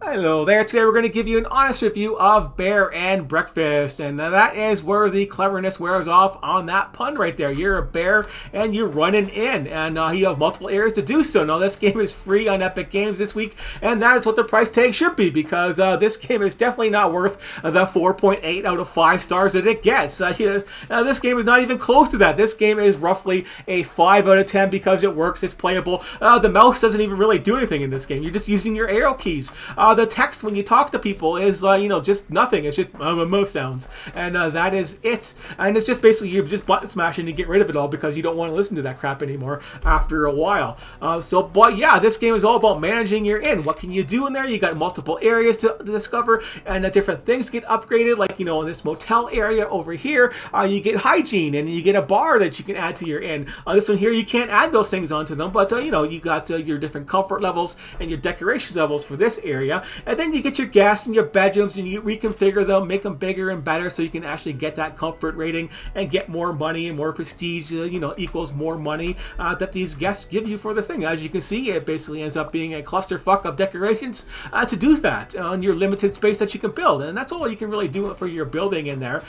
Hello there. Today we're going to give you an honest review of Bear and Breakfast, and that is where the cleverness wears off on that pun right there. You're a bear and you're running in, and you have multiple areas to do so. Now this game is free on Epic Games this week, and that is what the price tag should be, because this game is definitely not worth the 4.8 out of 5 stars that it gets. This game is not even close to that. This game is roughly a 5 out of 10 because it works, it's playable. The mouse doesn't even really do anything in this game. You're just using your arrow keys. The text when you talk to people is just nothing. It's just mouse sounds, and that is it. And it's just basically you're just button smashing to get rid of it all because you don't want to listen to that crap anymore after a while. But yeah, this game is all about managing your inn. What can you do in there? You got multiple areas to discover, and different things get upgraded. Like in this motel area over here, you get hygiene, and you get a bar that you can add to your inn. This one here, you can't add those things onto them, but you got your different comfort levels and your decoration levels for this area. And then you get your guests and your bedrooms, and you reconfigure them, make them bigger and better so you can actually get that comfort rating and get more money and more prestige, equals more money that these guests give you for the thing. As you can see, it basically ends up being a clusterfuck of decorations to do that on your limited space that you can build. And that's all you can really do for your building in there.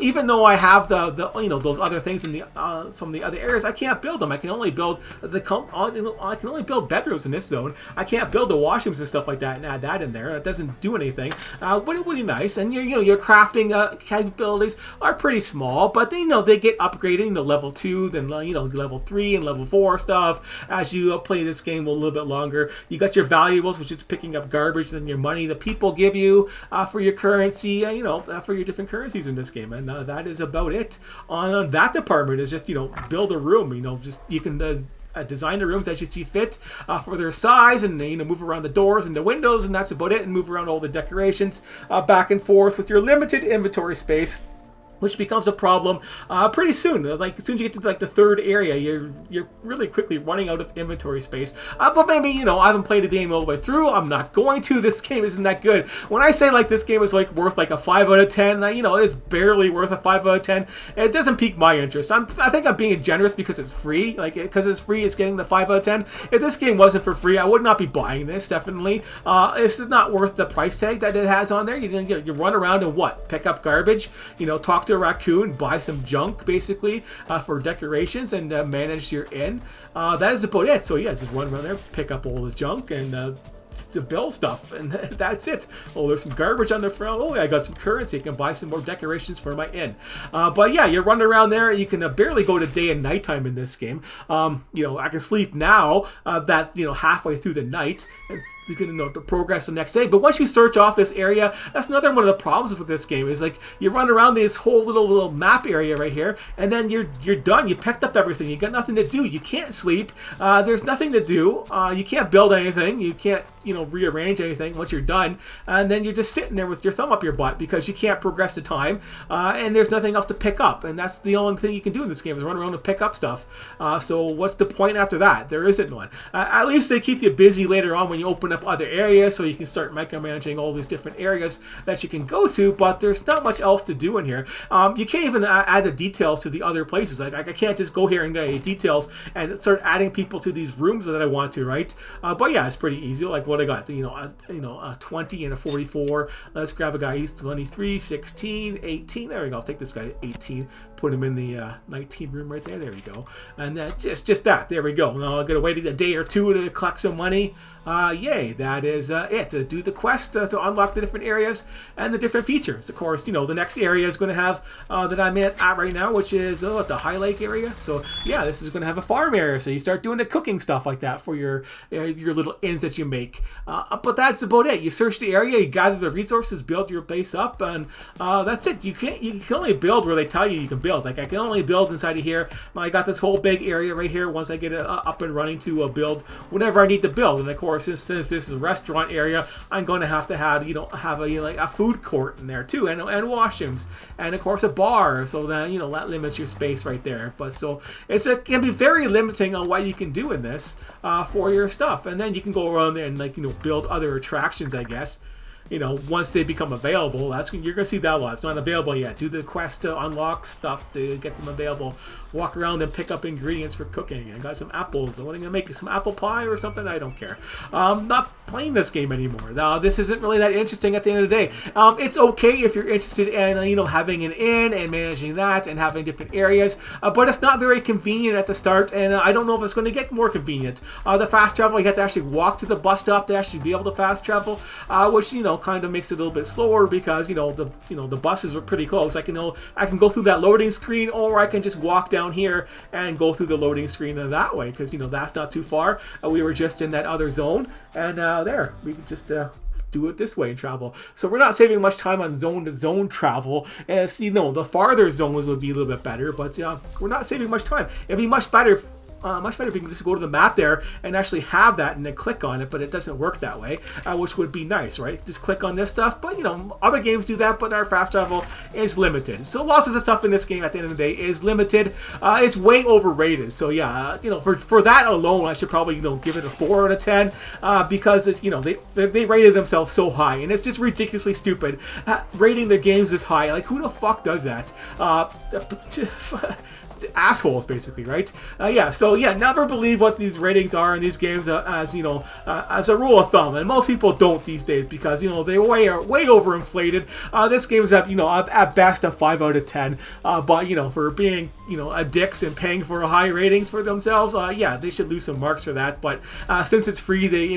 Even though I have the those other things in the from the other areas, I can't build them. I can only build I can only build bedrooms in this zone. I can't build the washrooms and stuff like that and add that in there. It doesn't do anything, but it would be nice. And your crafting capabilities are pretty small, but they get upgraded to level 2, then level 3 and level 4 stuff as you play this game a little bit longer. You got your valuables, which is picking up garbage, then your money that people give you for your currency, for your different currencies in this game. And that is about it on that department. Is just build a room. Just you can design the rooms as you see fit for their size, and move around the doors and the windows, and that's about it. And move around all the decorations back and forth with your limited inventory space, which becomes a problem pretty soon. Like as soon as you get to the third area, you're really quickly running out of inventory space. But maybe I haven't played the game all the way through. I'm not going to. This game isn't that good. When I say this game is worth a 5 out of 10, it's barely worth a 5 out of 10. It doesn't pique my interest. I think I'm being generous because it's free. Because it's free, it's getting the 5 out of 10. If this game wasn't for free, I would not be buying this. Definitely, it's not worth the price tag that it has on there. You run around and pick up garbage. Talk to a raccoon, buy some junk basically for decorations, and manage your inn. That is about it. So yeah, just run around there, pick up all the junk, and to build stuff, and that's it. Oh, there's some garbage on the front. Oh, I got some currency. I can buy some more decorations for my inn. But yeah, you're running around there. You can barely go to day and nighttime in this game. I can sleep now that halfway through the night, and you can to progress the next day. But once you search off this area, that's another one of the problems with this game. Is you run around this whole little map area right here, and then you're done. You picked up everything. You got nothing to do. You can't sleep. There's nothing to do. You can't build anything. You can't rearrange anything once you're done, and then you're just sitting there with your thumb up your butt because you can't progress the time, and there's nothing else to pick up, and that's the only thing you can do in this game is run around and pick up stuff. So what's the point after that? There isn't one. At least they keep you busy later on when you open up other areas, so you can start micromanaging all these different areas that you can go to, but there's not much else to do in here. You can't even add the details to the other places. I can't just go here and get details and start adding people to these rooms that I want to, right? But yeah, it's pretty easy. What I got, a 20 and a 44. Let's grab a guy. He's 23, 16, 18. There we go. I'll take this guy 18. Put him in the 19 room right there. There we go. And just that. There we go. Now I'm gonna wait a day or two to collect some money. Yay! That is it. To do the quest to unlock the different areas and the different features. Of course, the next area is going to have that I'm at right now, which is the High Lake area. So yeah, this is going to have a farm area. So you start doing the cooking stuff like that for your little inns that you make. But that's about it. You search the area, you gather the resources, build your base up, and that's it. You can only build where they tell you can build. I can only build inside of here. I got this whole big area right here. Once I get it up and running to build whatever I need to build, and of course, since this is a restaurant area, I'm going to have a food court in there too, and washrooms, and of course a bar. So that that limits your space right there. But so it can be very limiting on what you can do in this for your stuff, and then you can go around there and build other attractions, I guess. Once they become available, you're gonna see that a lot. It's not available yet. Do the quest to unlock stuff to get them available walk around and pick up ingredients for cooking. I got some apples. I'm going to make some apple pie or something. I don't care. Not playing this game anymore. Now, this isn't really that interesting at the end of the day. It's okay if you're interested in, having an inn and managing that and having different areas, but it's not very convenient at the start, and I don't know if it's going to get more convenient. The fast travel, you have to actually walk to the bus stop to actually be able to fast travel, which, kind of makes it a little bit slower because, the buses are pretty close. I can go through that loading screen, or I can just walk down here and go through the loading screen that way, because, that's not too far. We were just in that other zone, and there, we could just do it this way and travel. So we're not saving much time on zone-to-zone travel. As the farther zones would be a little bit better, but we're not saving much time. It'd be much better if you can just go to the map there and actually have that and then click on it, but it doesn't work that way, which would be nice, right? Just click on this stuff, but other games do that, but our fast travel is limited. So lots of the stuff in this game at the end of the day is limited. It's way overrated. So yeah, for that alone, I should probably give it a 4 out of 10 because they rated themselves so high, and it's just ridiculously stupid rating their games this high. Like, who the fuck does that? Assholes, basically, right? Never believe what these ratings are in these games as a rule of thumb, and most people don't these days because they are way overinflated. This game is at best a 5 out of 10, but for being a dicks and paying for high ratings for themselves, they should lose some marks for that. But since it's free, they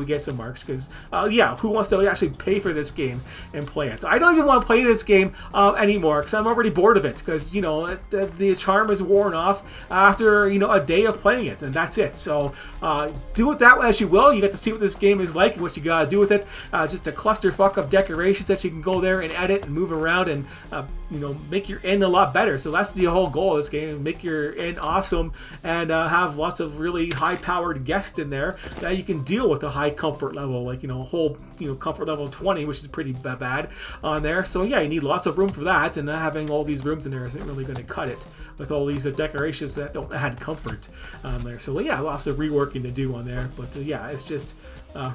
get some marks because who wants to actually pay for this game and play it? I don't even want to play this game anymore because I'm already bored of it because the charm is worn off after a day of playing it, and that's it. So do it that way as you will. You get to see what this game is like and what you gotta do with it. Just a clusterfuck of decorations that you can go there and edit and move around and make your inn a lot better. So that's the whole goal of this game: make your inn awesome and have lots of really high-powered guests in there that you can deal with a high comfort level, like a whole comfort level 20, which is pretty bad on there. So yeah, you need lots of room for that, and having all these rooms in there isn't really going to cut it with all these decorations that don't add comfort there. So yeah, lots of reworking to do on there, but it's just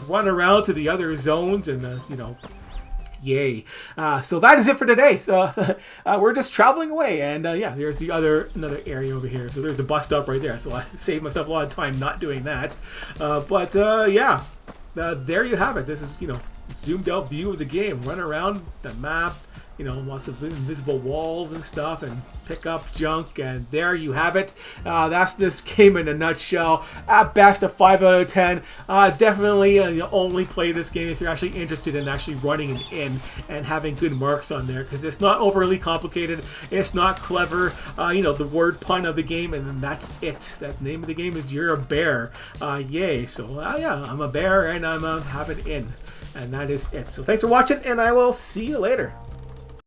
run around to the other zones and yay. So that is it for today. So we're just traveling away, and there's another area over here. So there's the bus stop right there. So I saved myself a lot of time not doing that. There you have it. This is zoomed out view of the game. Run around the map. Lots of invisible walls and stuff, and pick up junk, and there you have it. That's this game in a nutshell. At best, a 5 out of 10. Definitely only play this game if you're actually interested in actually running an inn and having good marks on there, because it's not overly complicated. It's not clever. The word pun of the game, and then that's it. That name of the game is You're a Bear. Yay. So, I'm a bear, and I'm having an inn. And that is it. So thanks for watching, and I will see you later.